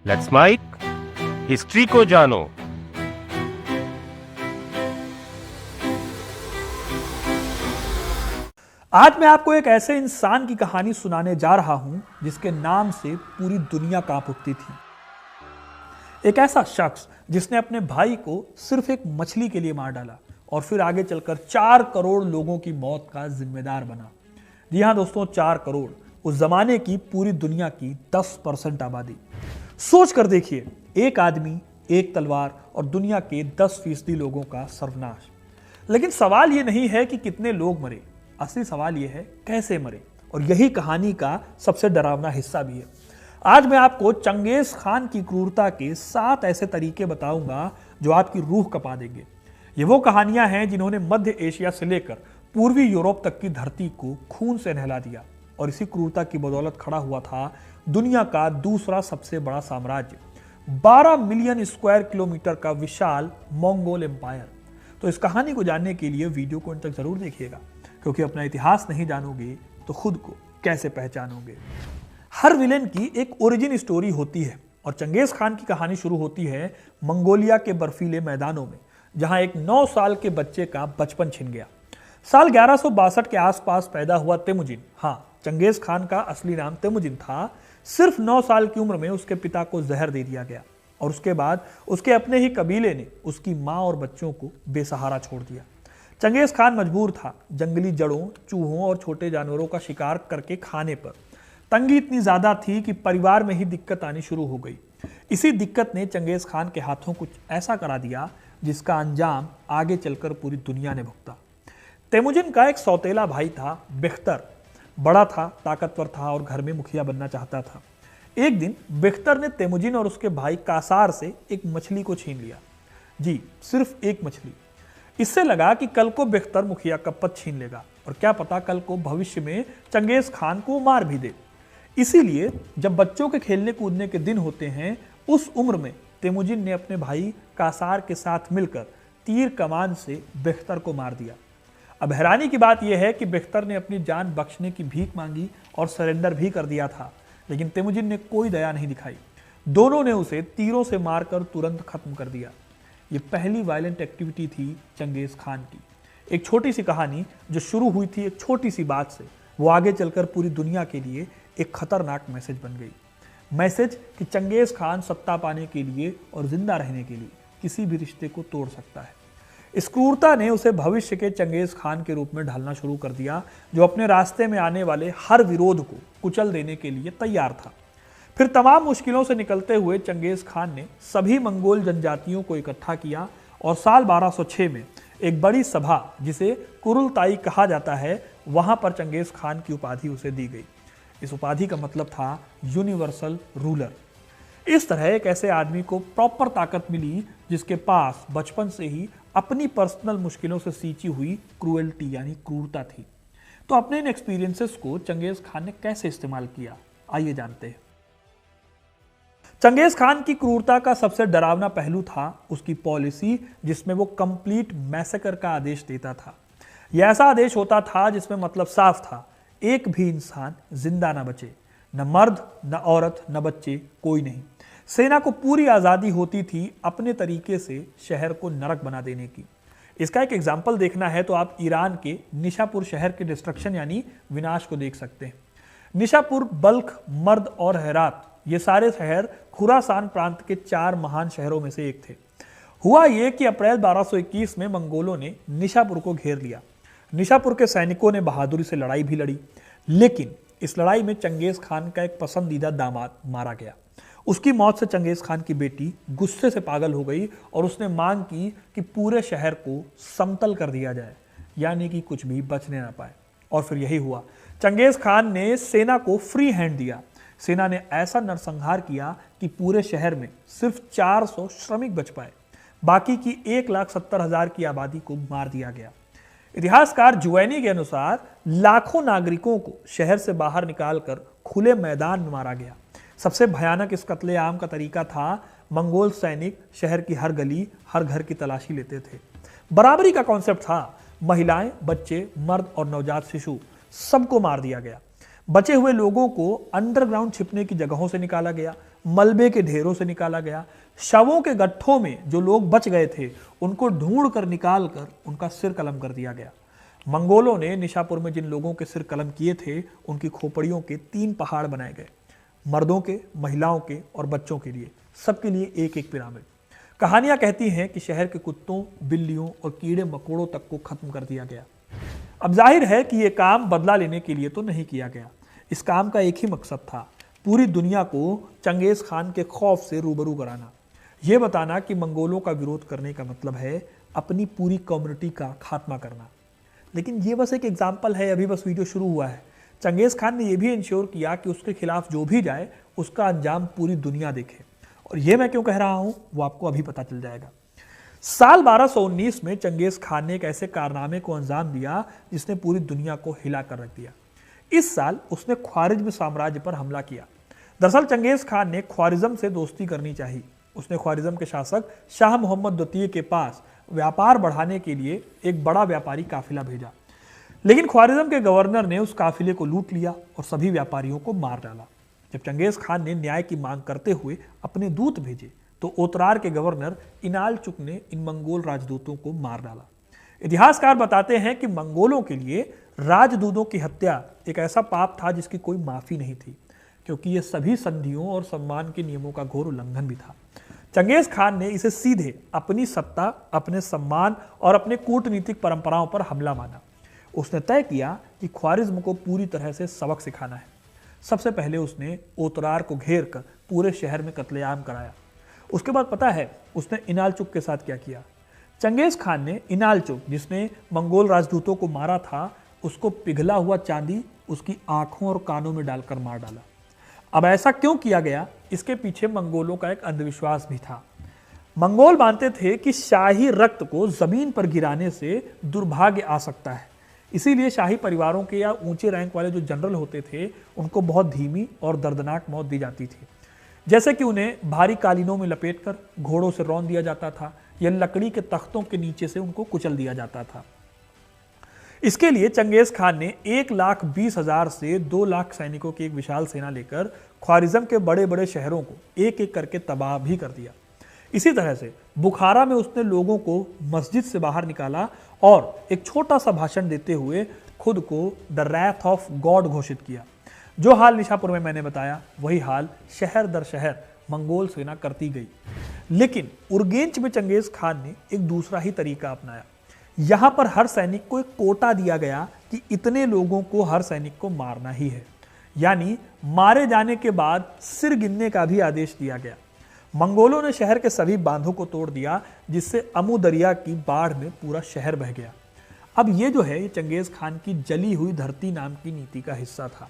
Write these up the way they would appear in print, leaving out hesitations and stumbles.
Let's mic history को जानो। आज मैं आपको एक ऐसे इंसान की कहानी सुनाने जा रहा हूं जिसके नाम से पूरी दुनिया कांप उठती थी। एक ऐसा शख्स जिसने अपने भाई को सिर्फ एक मछली के लिए मार डाला और फिर आगे चलकर 4 करोड़ लोगों की मौत का जिम्मेदार बना। जी हां दोस्तों, 4 करोड़, उस जमाने की पूरी दुनिया की 10% आबादी। सोच कर देखिए, एक आदमी, एक तलवार और दुनिया के 10% लोगों का सर्वनाश। लेकिन सवाल यह नहीं है कि कितने लोग मरे, असली सवाल यह है कैसे मरे, और यही कहानी का सबसे डरावना हिस्सा भी है। आज मैं आपको चंगेज खान की क्रूरता के 7 ऐसे तरीके बताऊंगा जो आपकी रूह कपा देंगे। ये वो कहानियां हैं जिन्होंने मध्य एशिया से लेकर पूर्वी यूरोप तक की धरती को खून से नहला दिया, और इसी क्रूरता की बदौलत खड़ा हुआ था दुनिया का दूसरा सबसे बड़ा साम्राज्य, 12 मिलियन स्क्वायर किलोमीटर का विशाल मंगोल एम्पायर। तो इस कहानी को जानने के लिए वीडियो को अंत तक जरूर देखिएगा, क्योंकि अपना इतिहास नहीं जानोगे तो खुद को कैसे पहचानोगे। हर विलेन की एक ओरिजिन स्टोरी होती है, और चंगेज खान की कहानी शुरू होती है मंगोलिया के बर्फीले मैदानों में, जहां एक 9 साल के बच्चे का बचपन छिन गया। साल 1162 के आसपास पैदा हुआ तेमुजिन, हाँ, चंगेज खान का असली नाम तेमुजिन था। सिर्फ 9 साल की उम्र में उसके पिता को जहर दे दिया गया, और उसके बाद उसके अपने ही कबीले ने उसकी माँ और बच्चों को बेसहारा छोड़ दिया। चंगेज खान मजबूर था जंगली जड़ों, चूहों और छोटे जानवरों का शिकार करके खाने पर। तंगी इतनी ज्यादा थी कि परिवार में ही दिक्कत आनी शुरू हो गई। इसी दिक्कत ने चंगेज खान के हाथों कुछ ऐसा करा दिया जिसका अंजाम आगे चलकर पूरी दुनिया ने भुगता। तेमुजिन का एक सौतेला भाई था, बेख्तर। बड़ा था, ताकतवर था और घर में मुखिया बनना चाहता था। एक दिन बेख्तर ने तेमुजिन और उसके भाई कासार से एक मछली को छीन लिया। जी, सिर्फ एक मछली। इससे लगा कि कल को बेख्तर मुखिया का पद छीन लेगा, और क्या पता कल को भविष्य में चंगेज खान को मार भी दे। इसीलिए जब बच्चों के खेलने कूदने के दिन होते हैं, उस उम्र में तेमुजिन ने अपने भाई कासार के साथ मिलकर तीर कमान से बेख्तर को मार दिया। अब हैरानी की बात यह है कि बेख्तर ने अपनी जान बख्शने की भीख मांगी और सरेंडर भी कर दिया था, लेकिन तेमुजिन ने कोई दया नहीं दिखाई। दोनों ने उसे तीरों से मारकर तुरंत खत्म कर दिया। ये पहली वायलेंट एक्टिविटी थी चंगेज खान की। एक छोटी सी कहानी जो शुरू हुई थी एक छोटी सी बात से, वो आगे चलकर पूरी दुनिया के लिए एक खतरनाक मैसेज बन गई। मैसेज कि चंगेज खान सत्ता पाने के लिए और जिंदा रहने के लिए किसी भी रिश्ते को तोड़ सकता है। इस क्रूरता ने उसे भविष्य के चंगेज खान के रूप में ढालना शुरू कर दिया, जो अपने रास्ते में आने वाले हर विरोध को कुचल देने के लिए तैयार था। फिर तमाम मुश्किलों से निकलते हुए चंगेज खान ने सभी मंगोल जनजातियों को इकट्ठा किया, और साल 1206 में एक बड़ी सभा, जिसे कुरुलताई कहा जाता है, वहां पर चंगेज खान की उपाधि उसे दी गई। इस उपाधि का मतलब था यूनिवर्सल रूलर। इस तरह एक ऐसे आदमी को प्रॉपर ताकत मिली जिसके पास बचपन से ही अपनी पर्सनल मुश्किलों से सींची हुई क्रूएल्टी यानी क्रूरता थी। तो अपने इन एक्सपीरियंसेस को चंगेज खान ने कैसे इस्तेमाल किया, आइए जानते हैं। चंगेज खान की क्रूरता का सबसे डरावना पहलू था उसकी पॉलिसी, जिसमें वो कंप्लीट मैसेकर का आदेश देता था। यह ऐसा आदेश होता था जिसमें मतलब साफ था, एक भी इंसान जिंदा ना बचे, न मर्द, न औरत, न बच्चे, कोई नहीं। सेना को पूरी आजादी होती थी अपने तरीके से शहर को नरक बना देने की। इसका एक एग्जाम्पल देखना है तो आप ईरान के निशापुर शहर के डिस्ट्रक्शन यानी विनाश को देख सकते हैं। निशापुर, बल्ख, मर्द और हेरात, ये सारे शहर खुरासान प्रांत के 4 महान शहरों में से एक थे। हुआ यह कि अप्रैल 1221 में मंगोलों ने निशापुर को घेर लिया। निशापुर के सैनिकों ने बहादुरी से लड़ाई भी लड़ी, लेकिन इस लड़ाई में चंगेज खान का एक पसंदीदा दामाद मारा गया। उसकी मौत से चंगेज खान की बेटी गुस्से से पागल हो गई, और उसने मांग की कि पूरे शहर को समतल कर दिया जाए, यानी कि कुछ भी बचने ना पाए। और फिर यही हुआ। चंगेज खान ने सेना को फ्री हैंड दिया। सेना ने ऐसा नरसंहार किया कि पूरे शहर में सिर्फ 400 श्रमिक बच पाए। बाकी की 1,70,000 की आबादी को मार दिया गया। इतिहासकार जुवैनी के अनुसार लाखों नागरिकों को शहर से बाहर निकालकर खुले मैदान में मारा गया। सबसे भयानक इस कत्लेआम का तरीका था, मंगोल सैनिक शहर की हर गली, हर घर की तलाशी लेते थे। बराबरी का कॉन्सेप्ट था। महिलाएं, बच्चे, मर्द और नवजात शिशु सबको मार दिया गया। बचे हुए लोगों को अंडरग्राउंड छिपने की जगहों से निकाला गया। मलबे के ढेरों से निकाला गया। शवों के गट्ठों में जो लोग बच गए थे उनको ढूंढ कर निकाल कर उनका सिर कलम कर दिया गया। मंगोलों ने निशापुर में जिन लोगों के सिर कलम किए थे उनकी खोपड़ियों के 3 पहाड़ बनाए गए, मर्दों के, महिलाओं के और बच्चों के लिए, सबके लिए एक एक पिरामिड। कहानियां कहती हैं कि शहर के कुत्तों, बिल्लियों और कीड़े मकोड़ों तक को खत्म कर दिया गया। अब जाहिर है कि यह काम बदला लेने के लिए तो नहीं किया गया। इस काम का एक ही मकसद था, पूरी दुनिया को चंगेज खान के खौफ से रूबरू कराना। यह बताना कि मंगोलों का विरोध करने का मतलब है अपनी पूरी कम्युनिटी का खात्मा करना। लेकिन ये बस एक एग्जाम्पल है, अभी बस वीडियो शुरू हुआ है। चंगेज खान ने यह भी इंश्योर किया कि उसके खिलाफ जो भी जाए उसका अंजाम पूरी दुनिया देखे। और यह मैं क्यों कह रहा हूं वो आपको अभी पता चल जाएगा। साल 1219 में चंगेज खान ने एक ऐसे कारनामे को अंजाम दिया जिसने पूरी दुनिया को हिला कर रख दिया। इस साल उसने ख्वारिज्म साम्राज्य पर हमला किया। दरअसल चंगेज खान ने ख्वारिज्म से दोस्ती करनी चाहिए। उसने ख्वारिज्म के शासक शाह मोहम्मद द्वितीय के पास व्यापार बढ़ाने के लिए एक बड़ा व्यापारी काफिला भेजा, लेकिन ख्वारिज्म के गवर्नर ने उस काफिले को लूट लिया और सभी व्यापारियों को मार डाला। जब चंगेज खान ने न्याय की मांग करते हुए अपने दूत भेजे तो ओतरार के गवर्नर इनालचुक ने इन मंगोल राजदूतों को मार डाला। इतिहासकार बताते हैं कि मंगोलों के लिए राजदूतों की हत्या एक ऐसा पाप था जिसकी कोई माफी नहीं थी, क्योंकि यह सभी संधियों और सम्मान के नियमों का घोर उल्लंघन भी था। चंगेज खान ने इसे सीधे अपनी सत्ता, अपने सम्मान और अपने कूटनीतिक परंपराओं पर हमला माना। उसने तय किया कि ख्वारिज्म को पूरी तरह से सबक सिखाना है। सबसे पहले उसने ओतरार को घेर कर पूरे शहर में कत्लेआम कराया। उसके बाद पता है उसने इनालचुक के साथ क्या किया। चंगेज खान ने इनालचुक, जिसने मंगोल राजदूतों को मारा था, उसको पिघला हुआ चांदी उसकी आंखों और कानों में डालकर मार डाला। अब ऐसा क्यों किया गया, इसके पीछे मंगोलों का एक अंधविश्वास भी था। मंगोल मानते थे कि शाही रक्त को जमीन पर गिराने से दुर्भाग्य आ सकता है, इसीलिए शाही परिवारों के या ऊंचे रैंक वाले जो जनरल होते थे उनको बहुत धीमी और दर्दनाक मौत दी जाती थी, जैसे कि उन्हें भारी कालीनों में लपेटकर घोड़ों से रौंद दिया जाता था या लकड़ी के तख्तों के नीचे से उनको कुचल दिया जाता था। इसके लिए चंगेज खान ने 1,20,000 से 2 लाख सैनिकों की एक विशाल सेना लेकर ख्वारिज्म के बड़े बड़े शहरों को एक एक करके तबाह भी कर दिया। इसी तरह से बुखारा में उसने लोगों को मस्जिद से बाहर निकाला और एक छोटा सा भाषण देते हुए खुद को द रैथ ऑफ गॉड घोषित किया। जो हाल निशापुर में मैंने बताया वही हाल शहर दर शहर मंगोल सेना करती गई। लेकिन उर्गेंच में चंगेज खान ने एक दूसरा ही तरीका अपनाया। यहां पर हर सैनिक को एक कोटा दिया गया कि इतने लोगों को हर सैनिक को मारना ही है, यानी मारे जाने के बाद सिर गिनने का भी आदेश दिया गया। मंगोलों ने शहर के सभी बांधों को तोड़ दिया, जिससे अमू दरिया की बाढ़ में पूरा शहर बह गया। अब ये जो है ये चंगेज खान की जली हुई धरती नाम की नीति का हिस्सा था।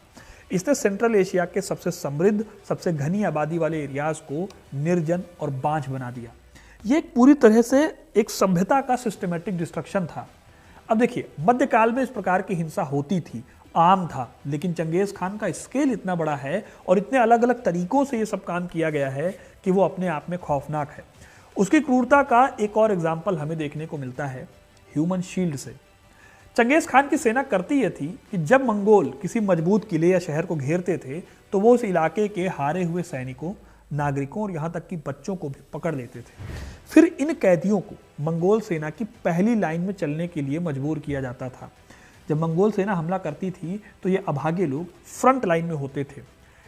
इसने सेंट्रल एशिया के सबसे समृद्ध, सबसे घनी आबादी वाले एरियाज को निर्जन और बांझ बना दिया। ये एक पूरी तरह से एक सभ्यता का सिस्टमेटिक डिस्ट्रक्शन था। अब देखिए, मध्यकाल में इस प्रकार की हिंसा होती थी, आम था, लेकिन चंगेज खान का स्केल इतना बड़ा है और इतने अलग अलग तरीकों से ये सब काम किया गया है कि वो अपने आप में खौफनाक है। उसकी क्रूरता का एक और एग्जाम्पल हमें देखने को मिलता है ह्यूमन शील्ड से। चंगेज खान की सेना करती यह थी कि जब मंगोल किसी मजबूत किले या शहर को घेरते थे तो वो उस इलाके के हारे हुए सैनिकों, नागरिकों और यहाँ तक कि बच्चों को भी पकड़ लेते थे। फिर इन कैदियों को मंगोल सेना की पहली लाइन में चलने के लिए मजबूर किया जाता था। जब मंगोल सेना हमला करती थी तो ये अभागे लोग फ्रंट लाइन में होते थे।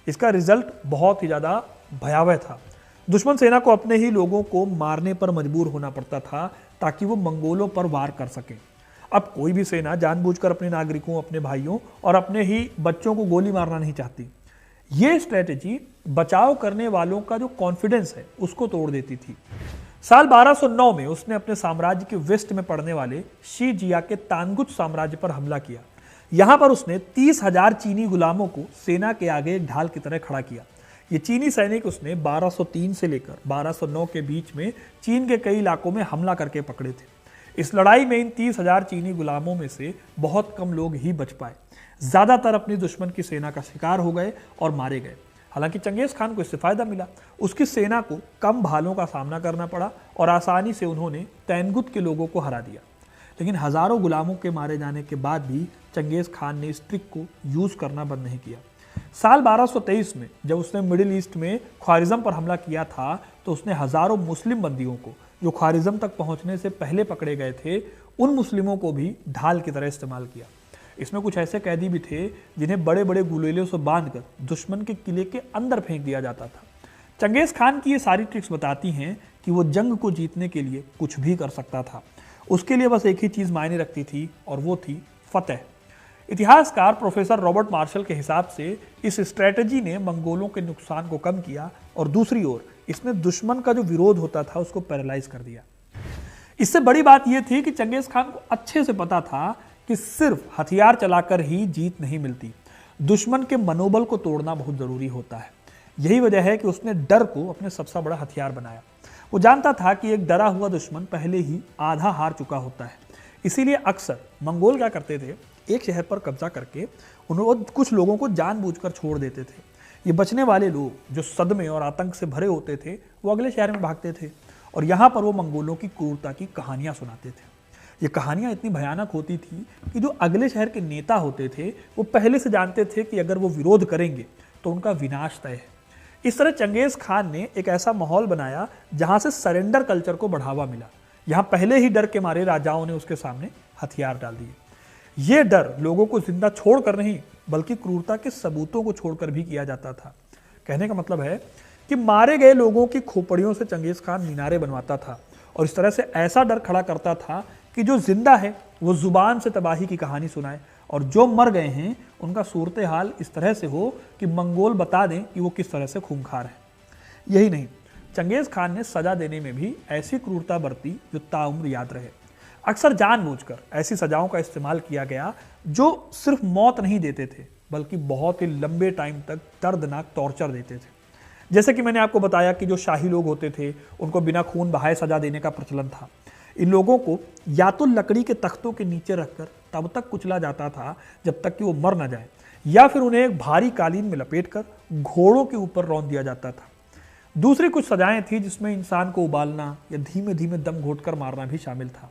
इसका रिजल्ट बहुत ही ज़्यादा भयावह था। दुश्मन सेना को अपने ही लोगों को मारने पर मजबूर होना पड़ता था ताकि वो मंगोलों पर वार कर सके। अब कोई भी सेना जानबूझकर अपने नागरिकों, अपने भाइयों और अपने ही बच्चों को गोली मारना नहीं चाहती। ये स्ट्रेटेजी बचाव करने वालों का जो कॉन्फिडेंस है उसको तोड़ देती थी। साल 1209 में उसने अपने साम्राज्य के वेस्ट में पड़ने वाले शीजिया के तानगुच साम्राज्य पर हमला किया। यहां पर उसने 30,000 चीनी गुलामों को सेना के आगे एक ढाल की तरह खड़ा किया। ये चीनी सैनिक उसने 1203 से लेकर 1209 के बीच में चीन के कई इलाकों में हमला करके पकड़े थे। इस लड़ाई में इन 30,000 चीनी गुलामों में से बहुत कम लोग ही बच पाए। ज्यादातर अपनी दुश्मन की सेना का शिकार हो गए और मारे गए। हालांकि चंगेज खान को इससे फायदा मिला। उसकी सेना को कम भालों का सामना करना पड़ा और आसानी से उन्होंने तैनगुत के लोगों को हरा दिया। लेकिन हजारों गुलामों के मारे जाने के बाद भी चंगेज खान ने इस ट्रिक को यूज करना बंद नहीं किया। साल 1223 में जब उसने मिडिल ईस्ट में ख्वारिज्म पर हमला किया था तो उसने हजारों मुस्लिम बंदियों को जो ख्वारिज्म तक पहुंचने से पहले पकड़े गए थे उन मुस्लिमों को भी ढाल की तरह इस्तेमाल किया। इसमें कुछ ऐसे कैदी भी थे जिन्हें बड़े बड़े गुलेलों से बांधकर दुश्मन के किले के अंदर फेंक दिया जाता था। चंगेज खान की ये सारी ट्रिक्स बताती हैं कि वो जंग को जीतने के लिए कुछ भी कर सकता था। उसके लिए बस एक ही चीज मायने रखती थी और वो थी फतेह। इतिहासकार प्रोफेसर रॉबर्ट मार्शल के हिसाब से इस स्ट्रेटजी ने मंगोलों के नुकसान को कम किया और दूसरी ओर इसने दुश्मन का जो विरोध होता था उसको पैरालाइज कर दिया। इससे बड़ी बात यह थी कि चंगेज खान को अच्छे से पता था कि सिर्फ हथियार चलाकर ही जीत नहीं मिलती, दुश्मन के मनोबल को तोड़ना बहुत जरूरी होता है। यही वजह है कि उसने डर को अपने सबसे बड़ा हथियार बनाया। वो जानता था कि एक डरा हुआ दुश्मन पहले ही आधा हार चुका होता है। इसीलिए अक्सर मंगोल क्या करते थे, एक शहर पर कब्जा करके उन्होंने कुछ लोगों को जानबूझकर छोड़ देते थे। ये बचने वाले लोग जो सदमे और आतंक से भरे होते थे वो अगले शहर में भागते थे और यहाँ पर वो मंगोलों की क्रूरता की कहानियां सुनाते थे। ये कहानियां इतनी भयानक होती थी कि जो अगले शहर के नेता होते थे वो पहले से जानते थे कि अगर वो विरोध करेंगे तो उनका विनाश तय है। इस तरह चंगेज खान ने एक ऐसा माहौल बनाया जहां से सरेंडर कल्चर को बढ़ावा मिला। यहां पहले ही डर के मारे राजाओं ने उसके सामने हथियार डाल दिए। ये डर लोगों को जिंदा छोड़कर नहीं बल्कि क्रूरता के सबूतों को छोड़कर भी किया जाता था। कहने का मतलब है कि मारे गए लोगों की खोपड़ियों से चंगेज खान मीनारे बनवाता था और इस तरह से ऐसा डर खड़ा करता था कि जो जिंदा है वो जुबान से तबाही की कहानी सुनाए और जो मर गए हैं उनका सूरत हाल इस तरह से हो कि मंगोल बता दें कि वो किस तरह से खूंखार है। यही नहीं, चंगेज खान ने सजा देने में भी ऐसी क्रूरता बरती जो ताउम्र याद रहे। अक्सर जानबूझकर ऐसी सजाओं का इस्तेमाल किया गया जो सिर्फ मौत नहीं देते थे बल्कि बहुत ही लंबे टाइम तक दर्दनाक टॉर्चर देते थे। जैसे कि मैंने आपको बताया कि जो शाही लोग होते थे उनको बिना खून बहाए सजा देने का प्रचलन था। इन लोगों को या तो लकड़ी के तख्तों के नीचे रखकर तब तक कुचला जाता था जब तक कि वो मर न जाए, या फिर उन्हें एक भारी कालीन में लपेटकर घोड़ों के ऊपर रौंद दिया जाता था। दूसरी कुछ सजाएं थी जिसमें इंसान को उबालना या धीमे धीमे दम घोटकर मारना भी शामिल था।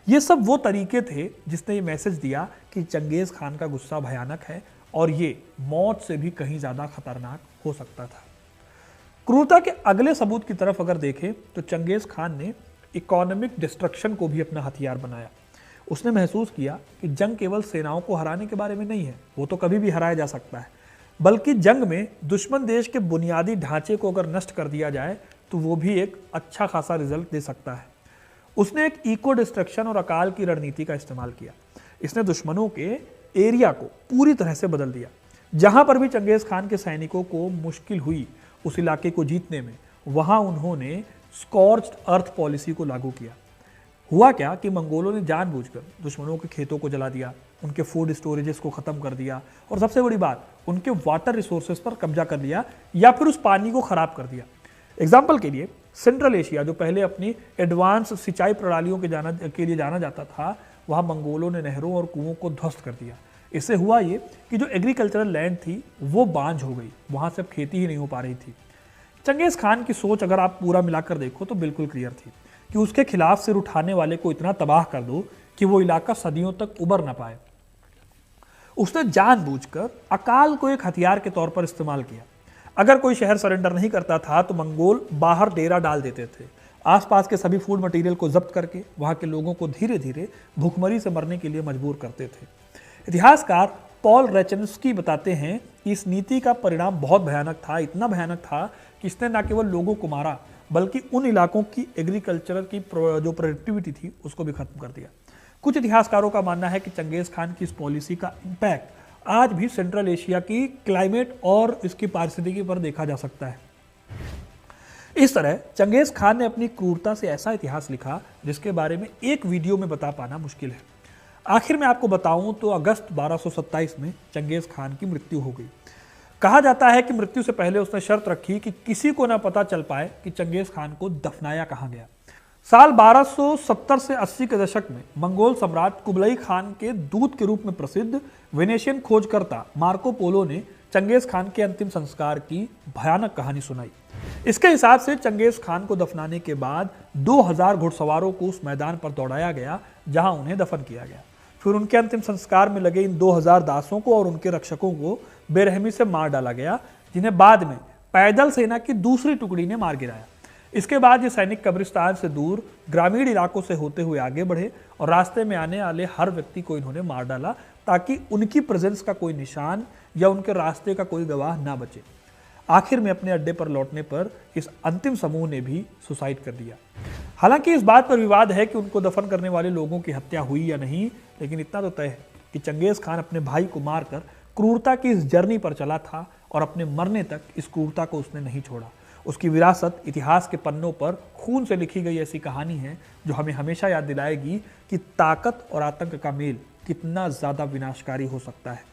ये सब वो तरीके थे जिसने ये मैसेज दिया कि चंगेज खान का गुस्सा भयानक है और ये मौत से भी कहीं ज्यादा खतरनाक हो सकता था। क्रूरता के अगले सबूत की तरफ अगर देखें तो चंगेज खान ने इकोनॉमिक डिस्ट्रक्शन को भी अपना हथियार बनाया। उसने महसूस किया कि जंग केवल सेनाओं को हराने के बारे में नहीं है, वो तो कभी भी हराया जा सकता है, बल्कि जंग में दुश्मन देश के बुनियादी ढांचे को अगर नष्ट कर दिया जाए तो वो भी एक अच्छा खासा रिजल्ट दे सकता है। उसने एक इको डिस्ट्रक्शन और अकाल की रणनीति का इस्तेमाल किया। इसने दुश्मनों के एरिया को पूरी तरह से बदल दिया। जहां पर भी चंगेज खान के सैनिकों को मुश्किल हुई उस इलाके को जीतने में, वहां उन्होंने स्कॉर्च्ड अर्थ पॉलिसी को लागू किया। हुआ क्या कि मंगोलों ने जानबूझकर दुश्मनों के खेतों को जला दिया, उनके फूड स्टोरेजेस को खत्म कर दिया और सबसे बड़ी बात उनके वाटर रिसोर्सेज पर कब्जा कर लिया या फिर उस पानी को खराब कर दिया। एग्जाम्पल के लिए सेंट्रल एशिया जो पहले अपनी एडवांस सिंचाई प्रणालियों के लिए जाना जाता था, वहां मंगोलों ने नहरों और कुओं को ध्वस्त कर दिया। इससे हुआ ये कि जो एग्रीकल्चरल लैंड थी वो बांझ हो गई, वहां से अब खेती ही नहीं हो पा रही थी। चंगेज खान की सोच अगर आप पूरा मिलाकर देखो तो बिल्कुल क्लियर थी कि उसके खिलाफ सिर उठाने वाले को इतना तबाह कर दो कि वो इलाका सदियों तक उबर ना पाए। उसने जानबूझकर अकाल को एक हथियार के तौर पर इस्तेमाल किया। अगर कोई शहर सरेंडर नहीं करता था तो मंगोल बाहर डेरा डाल देते थे। आसपास के सभी फूड मटेरियल को जब्त करके वहां के लोगों को धीरे धीरे भूखमरी से मरने के लिए मजबूर करते थे। इतिहासकार पॉल रेचनस्की बताते हैं कि इस नीति का परिणाम बहुत भयानक था, इतना भयानक था कि इसने न केवल लोगों को मारा बल्कि उन इलाकों की एग्रीकल्चर की जो प्रोडक्टिविटी थी उसको भी खत्म कर दिया। कुछ इतिहासकारों का मानना है कि चंगेज खान की इस पॉलिसी का इम्पैक्ट आज भी सेंट्रल एशिया की क्लाइमेट और इसकी पारिस्थितिकी पर देखा जा सकता है। इस तरह चंगेज खान ने अपनी क्रूरता से ऐसा इतिहास लिखा जिसके बारे में एक वीडियो में बता पाना मुश्किल है। आखिर में आपको बताऊं तो अगस्त 1227 में चंगेज खान की मृत्यु हो गई। कहा जाता है कि मृत्यु से पहले उसने शर्त रखी कि किसी को ना पता चल पाए कि चंगेज खान को दफनाया कहां गया। साल 1270 से 80 के दशक में मंगोल सम्राट कुबलई खान के दूत के रूप में प्रसिद्ध वेनेशियन खोजकर्ता मार्को पोलो ने चंगेज खान के अंतिम संस्कार की भयानक कहानी सुनाई। इसके हिसाब से चंगेज खान को दफनाने के बाद 2000 घुड़सवारों को उस मैदान पर दौड़ाया गया जहां उन्हें दफन किया गया। फिर उनके अंतिम संस्कार में लगे इन 2000 दासों को और उनके रक्षकों को बेरहमी से मार डाला गया, जिन्हें बाद में पैदल सेना की दूसरी टुकड़ी ने मार गिराया। इसके बाद ये सैनिक कब्रिस्तान से दूर ग्रामीण इलाकों से होते हुए आगे बढ़े और रास्ते में आने वाले हर व्यक्ति को इन्होंने मार डाला, ताकि उनकी प्रेजेंस का कोई निशान या उनके रास्ते का कोई गवाह ना बचे। आखिर में अपने अड्डे पर लौटने पर इस अंतिम समूह ने भी सुसाइड कर दिया। हालांकि इस बात पर विवाद है कि उनको दफन करने वाले लोगों की हत्या हुई या नहीं, लेकिन इतना तो तय है कि चंगेज खान अपने भाई को मारकर क्रूरता की इस जर्नी पर चला था और अपने मरने तक इस क्रूरता को उसने नहीं छोड़ा। उसकी विरासत इतिहास के पन्नों पर खून से लिखी गई ऐसी कहानी है जो हमें हमेशा याद दिलाएगी कि ताकत और आतंक का मेल कितना ज़्यादा विनाशकारी हो सकता है।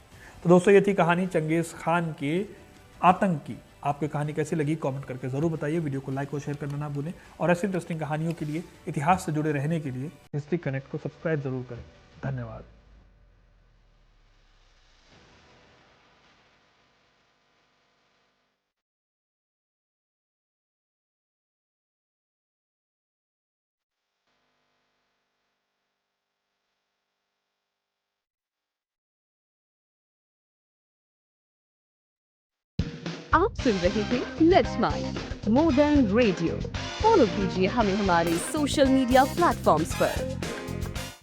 तो दोस्तों, ये थी कहानी चंगेज खान के आतंक की। आपको कहानी कैसी लगी कमेंट करके ज़रूर बताइए। वीडियो को लाइक और शेयर करना ना भूलें और ऐसी इंटरेस्टिंग कहानियों के लिए, इतिहास से जुड़े रहने के लिए हिस्ट्री कनेक्ट को सब्सक्राइब जरूर करें। धन्यवाद। आप सुन रहे थे let's mind more than radio. Follow कीजिए हमें हमारे सोशल मीडिया प्लेटफॉर्म्स पर